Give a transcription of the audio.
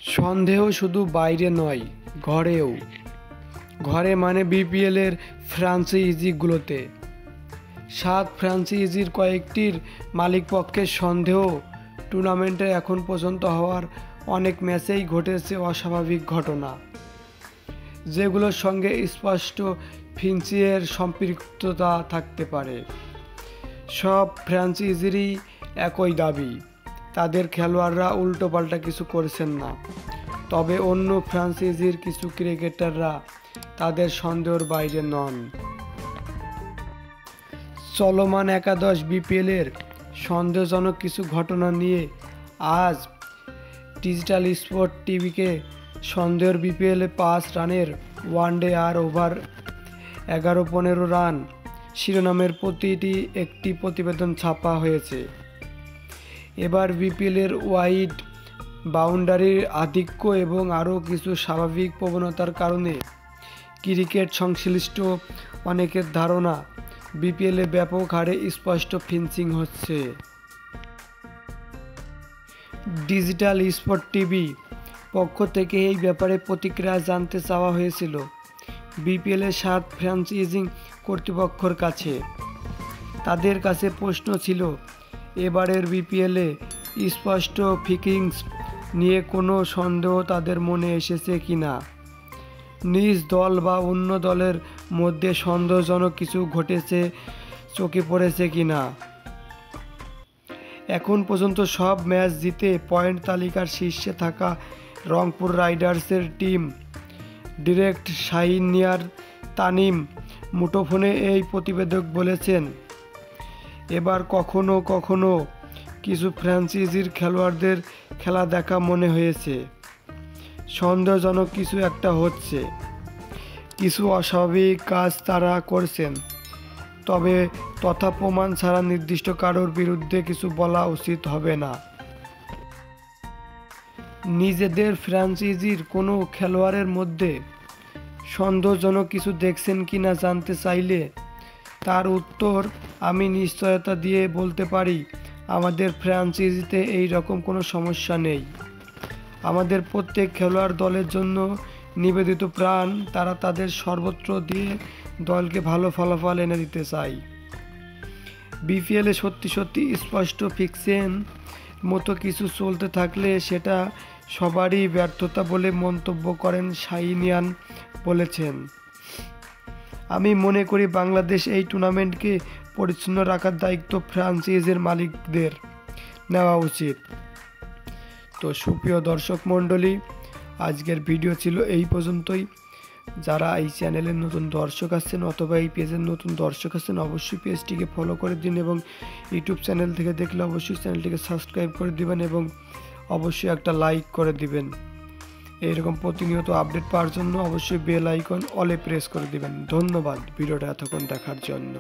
সন্দেহ শুধু বাইরে নয়, ঘরেও। ঘরে মানে বিপিএলের ফ্র্যাঞ্চাইজিগুলোতে। 7 ফ্র্যাঞ্চাইজির কয়েকটির মালিকপক্ষের সন্দেহ। টুর্নামেন্টে এখন পর্যন্ত হওয়ার অনেক ম্যাচেই ঘটেছে অস্বাভাবিক ঘটনা, যেগুলোর সঙ্গে স্পষ্ট ফিঞ্চিয়ের সম্পৃক্ততা থাকতে পারে। সব ফ্র্যাঞ্চাইজিরই একই দাবি, তাদের খেলোয়াড়রা উল্টোপাল্টা কিছু করছেন না। তবে অন্য ফ্র্যাঞ্চাইজির কিছু ক্রিকেটাররা তাদের সন্দেহের বাইরে নন। চলমান একাদশ বিপিএলের সন্দেহজনক কিছু ঘটনা নিয়ে আজ ডিজিটাল স্পোর্ট টিভিকে সন্দেহের বিপিএলে 5 রানের ওয়ানডে আর ওভার 11-15 রান শিরোনামের প্রতিটি একটি প্রতিবেদন ছাপা হয়েছে। এবার বিপিএলের ওয়াইড বাউন্ডারির আধিক্য এবং আরও কিছু স্বাভাবিক প্রবণতার কারণে ক্রিকেট সংশ্লিষ্ট অনেকের ধারণা বিপিএলে ব্যাপক হারে স্পষ্ট ফিঞ্চিং হচ্ছে। ডিজিটাল স্পোর্ট টিভি পক্ষ থেকে এই ব্যাপারে প্রতিক্রিয়া জানতে চাওয়া হয়েছিল বিপিএলের 7 ফ্র্যাঞ্চাইজিং কর্তৃপক্ষের কাছে। তাদের কাছে প্রশ্ন ছিল, এবারের বিপিএলে স্পষ্ট ফিক্সিং নিয়ে কোনো সন্দেহ তাদের মনে এসেছে কিনা, নিজ দল বা অন্য দলের মধ্যে সন্দেহজনক কিছু ঘটেছে চোখে পড়েছে কিনা। এখন পর্যন্ত সব ম্যাচ জিতে পয়েন্ট তালিকার শীর্ষে থাকা রংপুর রাইডার্সের টিম ডিরেক্টর শাহিনিয়ার তানিম মুঠোফোনে এই প্রতিবেদক বলেছেন, এবার কখনো কখনো কিছু ফ্র্যাঞ্চাইজির খেলোয়াড়দের খেলা দেখা মনে হয়েছে সন্দেহজনক কিছু একটা হচ্ছে, কিছু অস্বাভাবিক কাজ তারা করছেন। তবে তথ্য প্রমাণ ছাড়া নির্দিষ্ট কারোর বিরুদ্ধে কিছু বলা উচিত হবে না। নিজেদের ফ্র্যাঞ্চাইজির কোনো খেলোয়াড়ের মধ্যে সন্দেহজনক কিছু দেখছেন কিনা জানতে চাইলে তার উত্তর, আমি নিশ্চয়তা দিয়ে বলতে পারি আমাদের ফ্র্যাঞ্চাইজিতে এই রকম কোনো সমস্যা নেই। আমাদের প্রত্যেক খেলোয়াড় দলের জন্য নিবেদিত প্রাণ, তারা তাদের সর্বত্র দিয়ে দলকে ভালো ফলাফল এনে দিতে চায়। বিপিএলে সত্যি স্পষ্ট ফিক্সিং মতো কিছু চলতে থাকলে সেটা সবারই ব্যর্থতা বলে মন্তব্য করেন শাহিনিয়ান। বলেছেন, আমি মনে করি বাংলাদেশ এই টুর্নামেন্টকে পরিচ্ছন্ন রাখার দায়িত্ব ফ্র্যাঞ্চাইজির মালিকদের নেওয়া উচিত। তো সুপ্রিয় দর্শক মণ্ডলী, আজকের ভিডিও ছিল এই পর্যন্তই। যারা এই চ্যানেলের নতুন দর্শক আছেন অথবা এই পেজের নতুন দর্শক আছেন, অবশ্যই পেজটিকে ফলো করে দিন এবং ইউটিউব চ্যানেল থেকে দেখলে অবশ্যই চ্যানেলটিকে সাবস্ক্রাইব করে দিবেন এবং অবশ্যই একটা লাইক করে দিবেন। এইরকম প্রতিনিয়ত আপডেট পাওয়ার জন্য অবশ্যই বেল আইকন অলে প্রেস করে দিবেন। ধন্যবাদ ভিডিওটা এতক্ষণ দেখার জন্য।